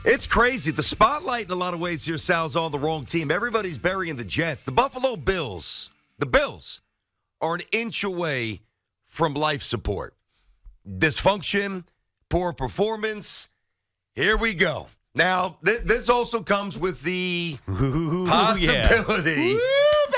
It's crazy. The spotlight in a lot of ways here, Sal's on the wrong team. Everybody's burying the Jets. The Buffalo Bills, are an inch away from life support. Dysfunction, poor performance. Here we go. Now, this also comes with the possibility. Woo,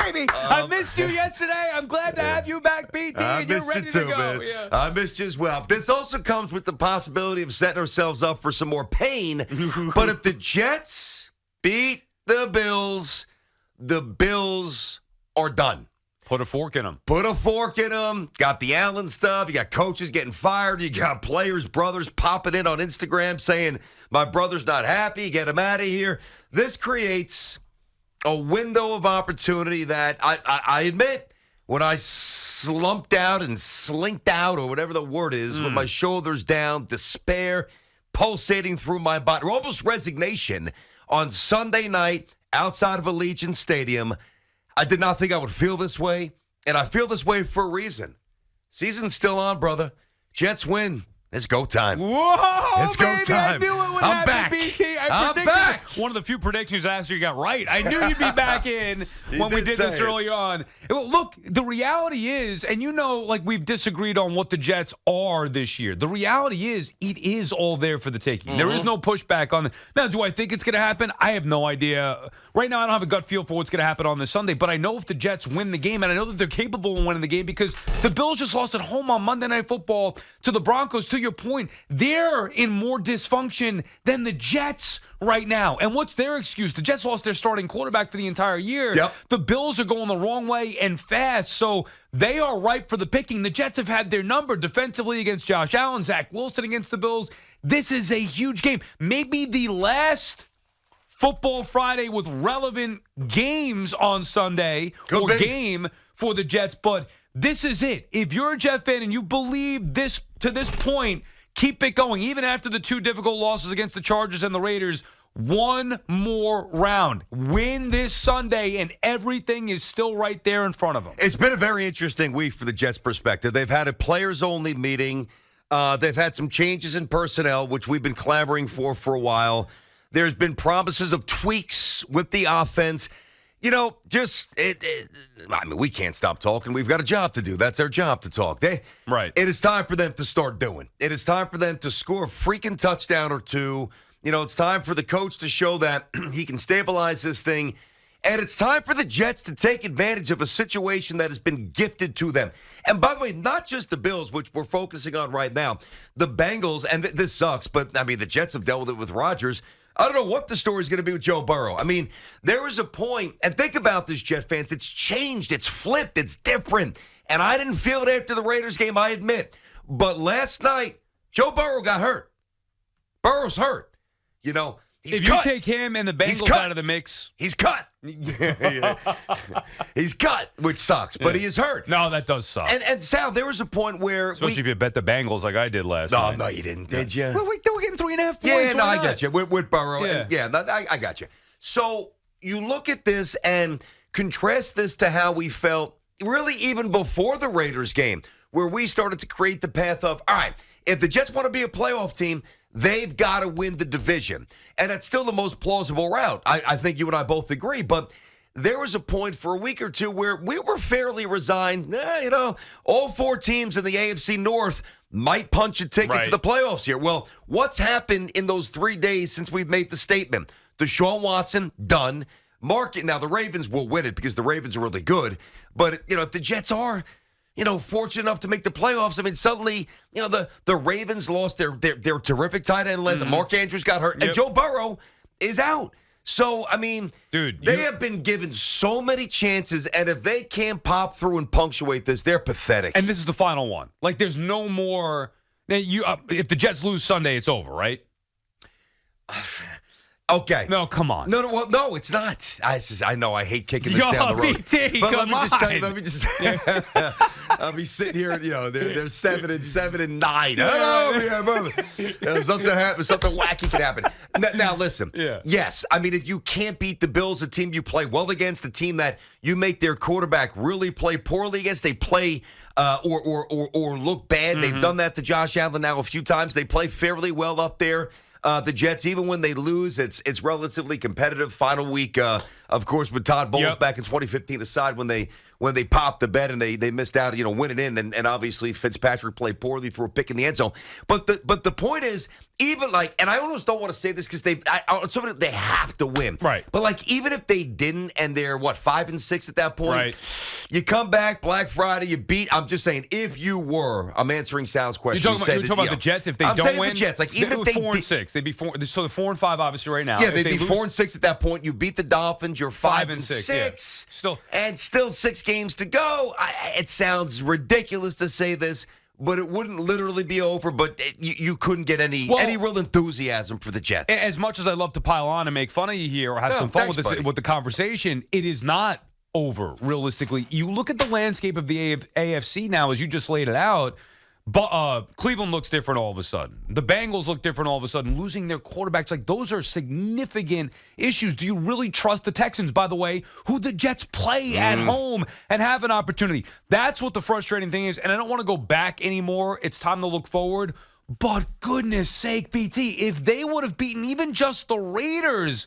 baby. I missed you yesterday. I'm glad to have you back, BT, and you're ready to go. Man. Yeah. I missed you as well. This also comes with the possibility of setting ourselves up for some more pain. But if the Jets beat the Bills are done. Put a fork in them. Put a fork in them. Got the Allen stuff. You got coaches getting fired. You got players' brothers popping in on Instagram saying, my brother's not happy. Get him out of here. This creates a window of opportunity that I admit, when I slumped out and slinked out, or whatever the word is, with my shoulders down, despair pulsating through my body, or almost resignation on Sunday night outside of Allegiant Stadium, I did not think I would feel this way, and I feel this way for a reason. Season's still on, brother. Jets win. It's go time. Whoa, it's go time. I knew it would I'm happen, back. BT. I'm back. One of the few predictions last year you got right. I knew you'd be back in when we did this early on. Well, look, the reality is, and like we've disagreed on what the Jets are this year. The reality is, it is all there for the taking. There is no pushback on it. Now, do I think it's going to happen? I have no idea. Right now, I don't have a gut feel for what's going to happen on this Sunday, but I know if the Jets win the game, and I know that they're capable of winning the game because the Bills just lost at home on Monday Night Football to the Broncos. To your point, they're in more dysfunction than the Jets right now. And what's their excuse? The Jets lost their starting quarterback for the entire year. Yep. The Bills are going the wrong way and fast, so they are ripe for the picking. The Jets have had their number defensively against Josh Allen, Zach Wilson against the Bills. This is a huge game. Maybe the last Football Friday with relevant games on Sunday game for the Jets, but this is it. If you're a Jet fan and you believe this to this point, keep it going. Even after the two difficult losses against the Chargers and the Raiders, one more round. Win this Sunday, and everything is still right there in front of them. It's been a very interesting week for the Jets' perspective. They've had a players-only meeting. They've had some changes in personnel, which we've been clamoring for a while. There's been promises of tweaks with the offense. You know, I mean, we can't stop talking. We've got a job to do. That's our job to talk. Right. It is time for them to start doing. It is time for them to score a freaking touchdown or two. You know, it's time for the coach to show that he can stabilize this thing. And it's time for the Jets to take advantage of a situation that has been gifted to them. And by the way, not just the Bills, which we're focusing on right now. The Bengals, and this sucks, but, I mean, the Jets have dealt with it with Rodgers. I don't know what the story is going to be with Joe Burrow. I mean, there was a point, and think about this, Jet fans. It's changed. It's flipped. It's different. And I didn't feel it after the Raiders game, I admit. But last night, Joe Burrow got hurt. Burrow's hurt. You know, if you take him and the Bengals out of the mix, he's cut. He's cut, which sucks, but he is hurt. No, that does suck. And Sal, there was a point where especially if you bet the Bengals like I did last night. No, you didn't, did you? Well, we're getting 3.5 points. Yeah, no, I got you. With Burrow. I got you. So you look at this and contrast this to how we felt really even before the Raiders game, where we started to create the path of, all right, if the Jets want to be a playoff team, they've got to win the division. And that's still the most plausible route. I think you and I both agree. But there was a point for a week or two where we were fairly resigned. All four teams in the AFC North might punch a ticket to the playoffs here. Well, what's happened in those 3 days since we've made the statement? Deshaun Watson, done. Now, the Ravens will win it because the Ravens are really good. But, if the Jets are fortunate enough to make the playoffs, I mean, suddenly, the Ravens lost their terrific tight end. Mark Andrews got hurt, and Joe Burrow is out. So, I mean, dude, they have been given so many chances, and if they can't pop through and punctuate this, they're pathetic. And this is the final one. Like, there's no more. If the Jets lose Sunday, it's over, right? Okay. No, come on. No, it's not. I know I hate kicking this down the road. BT, but come let me just tell you. I'll be sitting here, they're 7-9. Something happens, something wacky can happen. Now listen. Yeah. Yes, I mean, if you can't beat the Bills, a team you play well against, a team that you make their quarterback really play poorly against, they play or look bad. Mm-hmm. They've done that to Josh Allen now a few times. They play fairly well up there The Jets, even when they lose, it's relatively competitive. Final week, of course, with Todd Bowles back in 2015 aside, when they popped the bet and they missed out, winning in, and obviously Fitzpatrick played poorly, threw a pick in the end zone. But the point is, even and I almost don't want to say this because they have to win, right? But even if they didn't, and they're 5-6 at that point, right? You come back Black Friday, you beat. I'm just saying, if you were, I'm answering Sal's question. You're talking about the Jets if they don't win. The Jets, even if they 4-6, they'd be 4. So they're 4-5 obviously right now. Yeah, they'd be 4-6 at that point. You beat the Dolphins. You're 5-6. Yeah. Still 6 games to go. It sounds ridiculous to say this, but it wouldn't literally be over. But you couldn't get any real enthusiasm for the Jets. As much as I love to pile on and make fun of you here or have some fun with the conversation, it is not over. Realistically, you look at the landscape of the AFC now, as you just laid it out. But Cleveland looks different all of a sudden. The Bengals look different all of a sudden. Losing their quarterbacks, those are significant issues. Do you really trust the Texans, by the way, who the Jets play at home and have an opportunity? That's what the frustrating thing is. And I don't want to go back anymore. It's time to look forward. But goodness sake, BT, if they would have beaten even just the Raiders,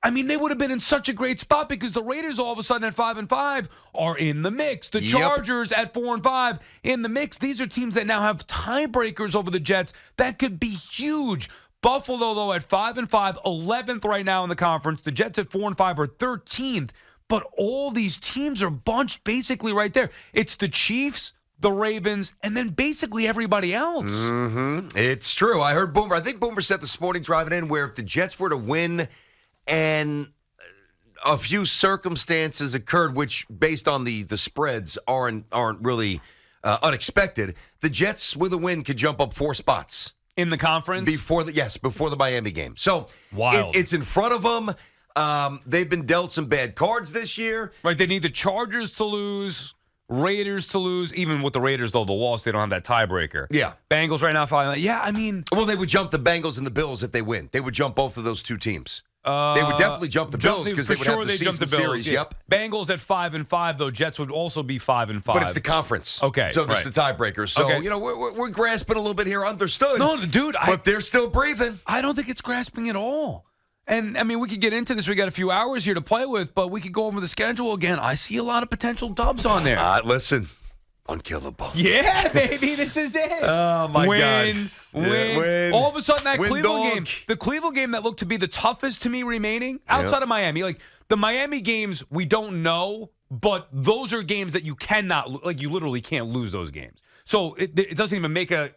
they would have been in such a great spot because the Raiders all of a sudden at 5-5 are in the mix. The Chargers at 4-5 in the mix. These are teams that now have tiebreakers over the Jets. That could be huge. Buffalo, though, at 5-5, 11th right now in the conference. The Jets at 4-5 are 13th. But all these teams are bunched basically right there. It's the Chiefs, the Ravens, and then basically everybody else. Mm-hmm. It's true. I heard Boomer. I think Boomer said this morning driving in where if the Jets were to win and a few circumstances occurred, which based on the spreads aren't really unexpected, the Jets with a win could jump up 4 spots in the conference before the Miami game. So wild. It's in front of them. They've been dealt some bad cards this year. Right, they need the Chargers to lose, Raiders to lose. Even with the Raiders, though, the loss, they don't have that tiebreaker. Yeah. Bengals right now, well, they would jump the Bengals and the Bills if they win. They would jump both of those two teams. They would definitely jump the Bills because they would have the season series. Yeah. Yep. Bengals at 5-5, though. Jets would also be 5-5. But it's the conference. Okay. So that's the tiebreaker. So, we're grasping a little bit here. Understood. No, dude. But they're still breathing. I don't think it's grasping at all. And, we could get into this. We got a few hours here to play with, but we could go over the schedule again. I see a lot of potential dubs on there. Listen. Unkillable. Yeah, baby, this is it. Oh, my God. Win. All of a sudden, that Cleveland game, dog. the Cleveland game that looked to be the toughest to me remaining, outside of Miami, the Miami games, we don't know, but those are games that you cannot, you literally can't lose those games. So it doesn't even make you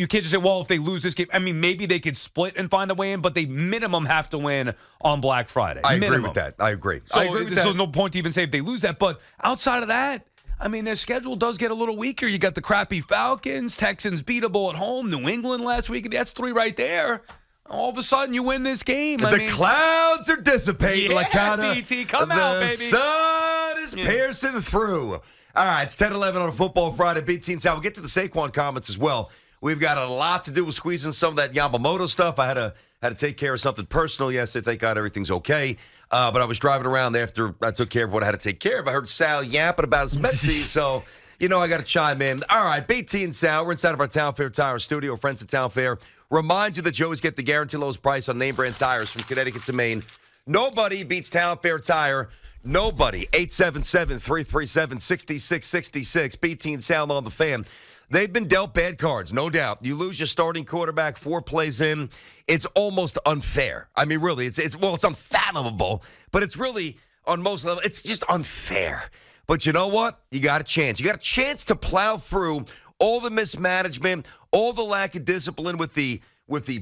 can't just say, well, if they lose this game, maybe they could split and find a way in, but they minimum have to win on Black Friday. I agree with that. I agree. So there's no point to even say if they lose that, but outside of that, their schedule does get a little weaker. You got the crappy Falcons, Texans beatable at home, New England last week. That's 3 right there. All of a sudden, you win this game. The clouds are dissipating. BT, come out, baby. The sun is piercing through. All right, it's 10-11 on a Football Friday. BT and Sal. We'll get to the Saquon comments as well. We've got a lot to do with squeezing some of that Yamamoto stuff. I had to take care of something personal yesterday. Thank God everything's okay. But I was driving around after I took care of what I had to take care of. I heard Sal yapping about his Metsy, so, I got to chime in. All right, BT and Sal, we're inside of our Town Fair Tire studio, friends at Town Fair. Remind you that you always get the guaranteed lowest price on name brand tires from Connecticut to Maine. Nobody beats Town Fair Tire. Nobody. 877-337-6666. BT and Sal on the Fan. They've been dealt bad cards, no doubt. You lose your starting quarterback 4 plays in. It's almost unfair. Really, it's unfathomable, but it's really, on most levels, it's just unfair. But you know what? You got a chance. You got a chance to plow through all the mismanagement, all the lack of discipline with the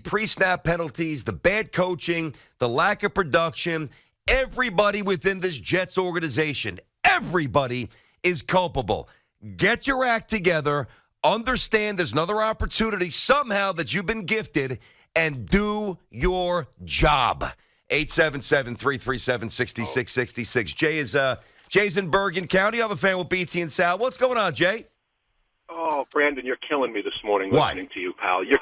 pre-snap penalties, the bad coaching, the lack of production. Everybody within this Jets organization, everybody is culpable. Get your act together. Understand there's another opportunity somehow that you've been gifted, and do your job. 877-337-6666. Jay's in Bergen County. I'm a fan with BT and Sal. What's going on, Jay? Oh, Brandon, you're killing me this morning Why? listening to you, pal. You're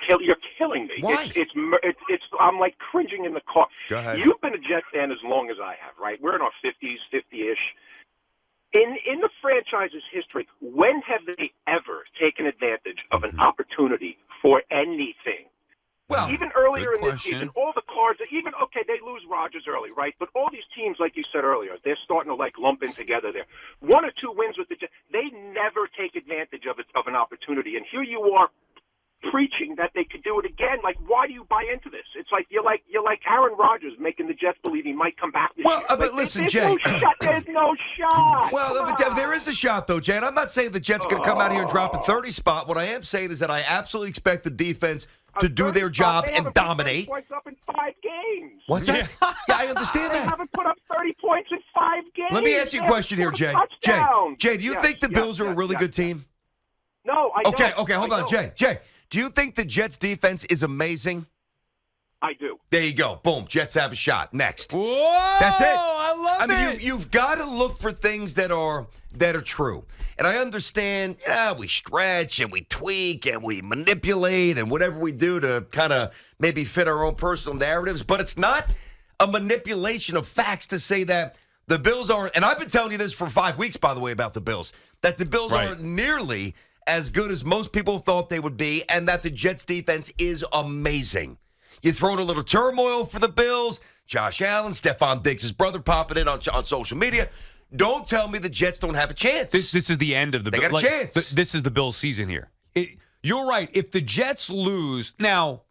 killing me. Why? It's I'm like cringing in the car. Go ahead. You've been a Jet fan as long as I have, right? We're in our 50s, 50-ish. In the franchise's history, when have they ever taken advantage of an opportunity for anything? Well, even earlier in good this question. season, all the cards, they lose Rodgers early, right? But all these teams, like you said earlier, they're starting to lump in together there. 1 or 2 wins with the Jets, they never take advantage of an opportunity. And here you are preaching that they could do it again. Like, why do you buy into this? It's like you're like Aaron Rodgers making the Jets believe he might come back this year. But listen, Jay. There's no shot. Well, there is a shot, though, Jay. And I'm not saying the Jets are going to come out here and drop a 30 spot. What I am saying is that I absolutely expect the defense to do their job and dominate. Points up in 5 games. What's that? Yeah, I understand They that. haven't put up 30 points in 5 games. Let me ask you a question here, Jay. Jay, do you think the Bills are a really good team? No, I don't. Okay, hold on, Jay. Do you think the Jets' defense is amazing? I do. There you go. Boom. Jets have a shot. Next. Whoa! That's it. I love it. You've got to look for things that are true. And I understand, we stretch and we tweak and we manipulate and whatever we do to kind of maybe fit our own personal narratives. But it's not a manipulation of facts to say that the Bills are, and I've been telling you this for 5 weeks, by the way, about the Bills, that the Bills aren't nearly as good as most people thought they would be, and that the Jets defense is amazing. You throw in a little turmoil for the Bills, Josh Allen, Stephon Diggs' brother popping in on social media. Don't tell me the Jets don't have a chance. This is the end of the. They got a chance. This is the Bills' season here. You're right. If the Jets lose now,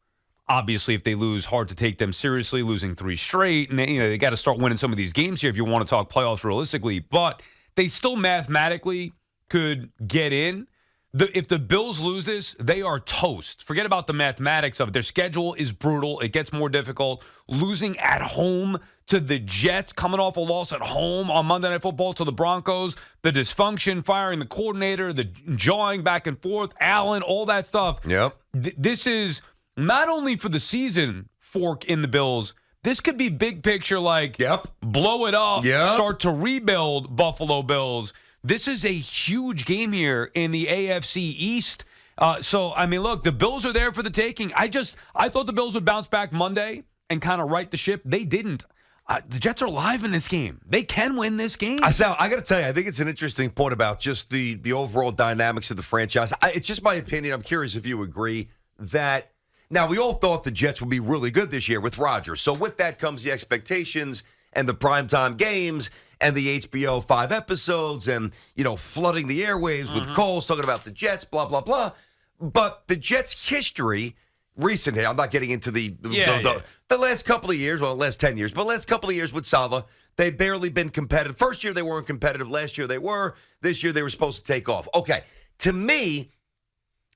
obviously, if they lose, hard to take them seriously. Losing 3 straight, and they got to start winning some of these games here if you want to talk playoffs realistically. But they still mathematically could get in. If the Bills lose this, they are toast. Forget about the mathematics of it. Their schedule is brutal. It gets more difficult. Losing at home to the Jets, coming off a loss at home on Monday Night Football to the Broncos, the dysfunction, firing the coordinator, the jawing back and forth, Allen, all that stuff. Yep. This is not only for the season fork in the Bills. This could be big picture blow it up, start to rebuild Buffalo Bills. This is a huge game here in the AFC East. Look, the Bills are there for the taking. I thought the Bills would bounce back Monday and kind of right the ship. They didn't. The Jets are live in this game. They can win this game. Sal, I got to tell you, I think it's an interesting point about just the overall dynamics of the franchise. It's just my opinion. I'm curious if you agree that now we all thought the Jets would be really good this year with Rodgers. So with that comes the expectations and the primetime games and the HBO 5 episodes and, flooding the airwaves with calls talking about the Jets, blah, blah, blah. But the Jets' history recently, I'm not getting into the last couple of years, well, the last 10 years, but last couple of years with Saleh, they've barely been competitive. First year, they weren't competitive. Last year, they were. This year, they were supposed to take off. Okay, to me,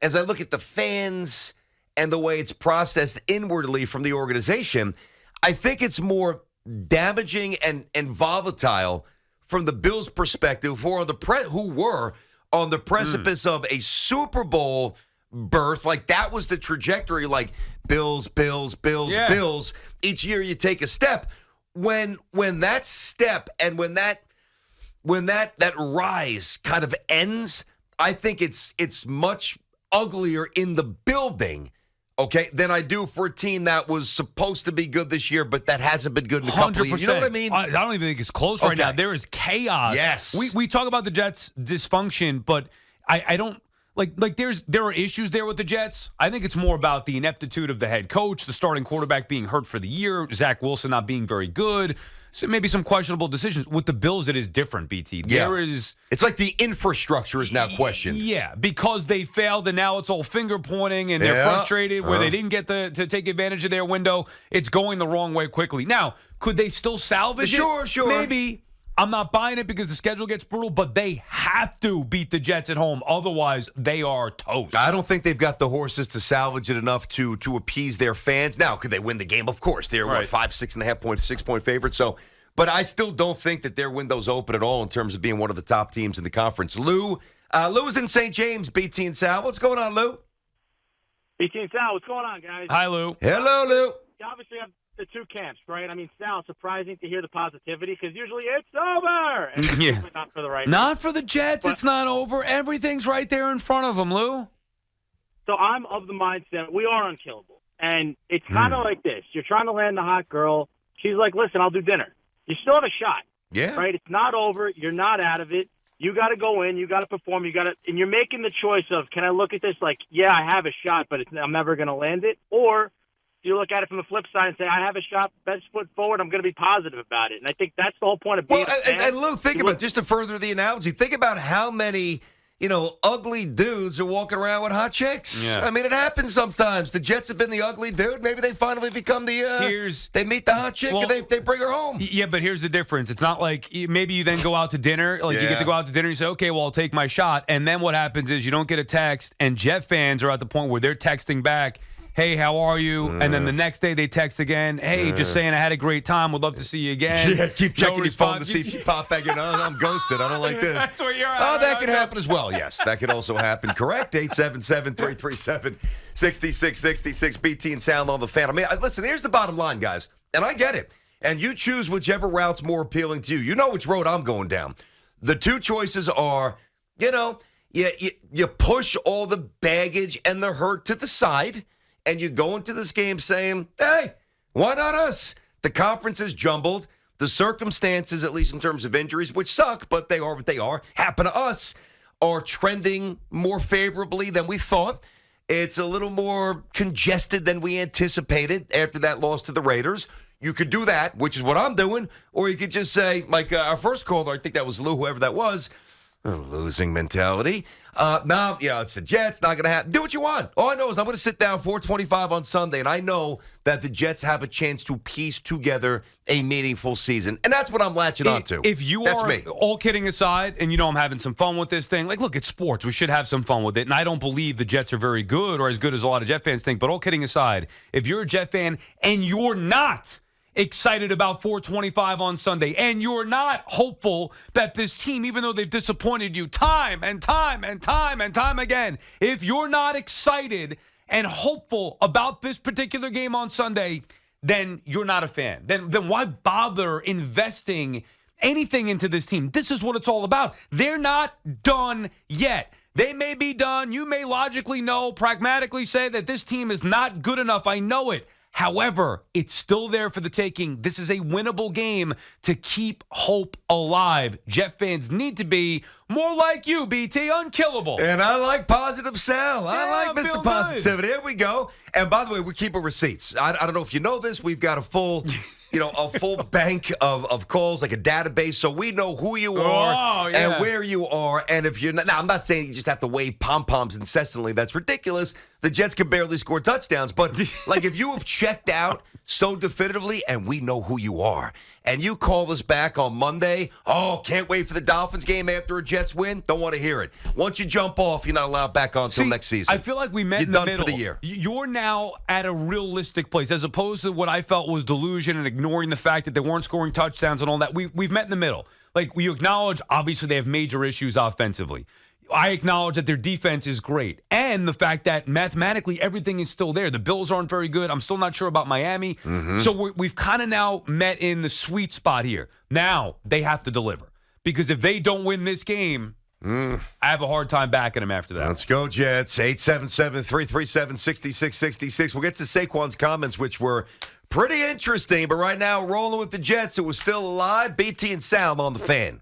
as I look at the fans and the way it's processed inwardly from the organization, I think it's more damaging and volatile from the Bills' perspective, who were on the precipice of a Super Bowl berth. Like, that was the trajectory, like Bills. Each year you take a step. When that step and when that rise kind of ends, I think it's much uglier in the building, okay, than I do for a team that was supposed to be good this year, but that hasn't been good in a couple of years. You know what I mean? I don't even think it's close right now. There is chaos. Yes. We talk about the Jets' dysfunction, but I don't there are issues there with the Jets. I think it's more about the ineptitude of the head coach, the starting quarterback being hurt for the year, Zach Wilson not being very good. So maybe some questionable decisions. With the Bills, it is different, BT. It's like the infrastructure is now questioned. Yeah, because they failed, and now it's all finger pointing, and they're frustrated where they didn't get to take advantage of their window. It's going the wrong way quickly. Now, could they still salvage it? Sure. Maybe. I'm not buying it because the schedule gets brutal, but they have to beat the Jets at home. Otherwise, they are toast. I don't think they've got the horses to salvage it enough to appease their fans. Now, could they win the game? Of course. They're, 6.5 point, 6-point favorites. So, but I still don't think that their window's open at all in terms of being one of the top teams in the conference. Lou's in St. James, BT and Sal. What's going on, Lou? BT and Sal, what's going on, guys? Hi, Lou. Hello, Lou. You obviously have the two camps, right? I mean, Sal, surprising to hear the positivity because usually it's over. And it's usually not for the right Not for the Jets. It's not over. Everything's right there in front of them, Lou. So I'm of the mindset we are unkillable. And it's kind of like this. You're trying to land the hot girl. She's like, listen, I'll do dinner. You still have a shot. Yeah. Right? It's not over. You're not out of it. You got to go in. You got to perform. And you're making the choice of, can I look at this like, yeah, I have a shot, but I'm never going to land it? Or you look at it from the flip side and say, I have a shot, best foot forward, I'm going to be positive about it. And I think that's the whole point of being a fan. And Lou, think about, just to further the analogy, think about how many, ugly dudes are walking around with hot chicks. Yeah. I mean, it happens sometimes. The Jets have been the ugly dude. Maybe they finally become the, they meet the hot chick and they bring her home. Yeah, but here's the difference. It's not like maybe you then go out to dinner. Like you get to go out to dinner and you say, okay, well, I'll take my shot. And then what happens is you don't get a text, and Jet fans are at the point where they're texting back, hey, how are you? And then the next day they text again, hey, just saying I had a great time. Would love to see you again. Yeah, keep checking your phone to see if you pop back in. Oh, I'm ghosted. I don't like this. That's where you're at. Oh, that could happen as well. Yes, that could also happen. Correct. 877-337-6666. BT and Sound on the Fan. I mean, listen, here's the bottom line, guys. And I get it. And you choose whichever route's more appealing to you. You know which road I'm going down. The two choices are, you push all the baggage and the hurt to the side, and you go into this game saying, hey, why not us? The conference is jumbled. The circumstances, at least in terms of injuries, which suck, but they are what they are, happen to us, are trending more favorably than we thought. It's a little more congested than we anticipated after that loss to the Raiders. You could do that, which is what I'm doing, or you could just say, like our first caller, I think that was Lou, whoever that was, a losing mentality. No, it's the Jets. Not going to happen. Do what you want. All I know is I'm going to sit down 4:25 on Sunday, and I know that the Jets have a chance to piece together a meaningful season. And that's what I'm latching on to. If you that's are, me. All kidding aside, and I'm having some fun with this thing, like, look, it's sports. We should have some fun with it. And I don't believe the Jets are very good or as good as a lot of Jet fans think. But all kidding aside, if you're a Jet fan and you're not excited about 4:25 on Sunday, and you're not hopeful that this team, even though they've disappointed you time and time and time and time again, if you're not excited and hopeful about this particular game on Sunday, then you're not a fan. Then why bother investing anything into this team? This is what it's all about. They're not done yet. They may be done. You may logically know, pragmatically say that this team is not good enough. I know it. However, it's still there for the taking. This is a winnable game to keep hope alive. Jet fans need to be more like you, BT, unkillable. And I like positive Sal. I like Mr. Positivity. Here we go. And by the way, we're keeping receipts. I don't know if you know this. We've got a full... a full bank of calls, like a database, so we know who you are and where you are. And if you're not, now I'm not saying you just have to wave pom-poms incessantly. That's ridiculous. The Jets can barely score touchdowns. But like if you have checked out so definitively and we know who you are, and you call us back on Monday, can't wait for the Dolphins game after a Jets win, don't want to hear it. Once you jump off, you're not allowed back on until next season. I feel like we met in the middle. For the year. You're now at a realistic place, as opposed to what I felt was delusion and ignoring the fact that they weren't scoring touchdowns and all that. We've met in the middle. Like, we acknowledge, obviously, they have major issues offensively. I acknowledge that their defense is great. And the fact that mathematically everything is still there. The Bills aren't very good. I'm still not sure about Miami. Mm-hmm. So we've kind of now met in the sweet spot here. Now they have to deliver. Because if they don't win this game, I have a hard time backing them after that. Let's go, Jets. 877-337-6666. We'll get to Saquon's comments, which were pretty interesting. But right now, rolling with the Jets, who was still alive. BT and Sal on the Fan.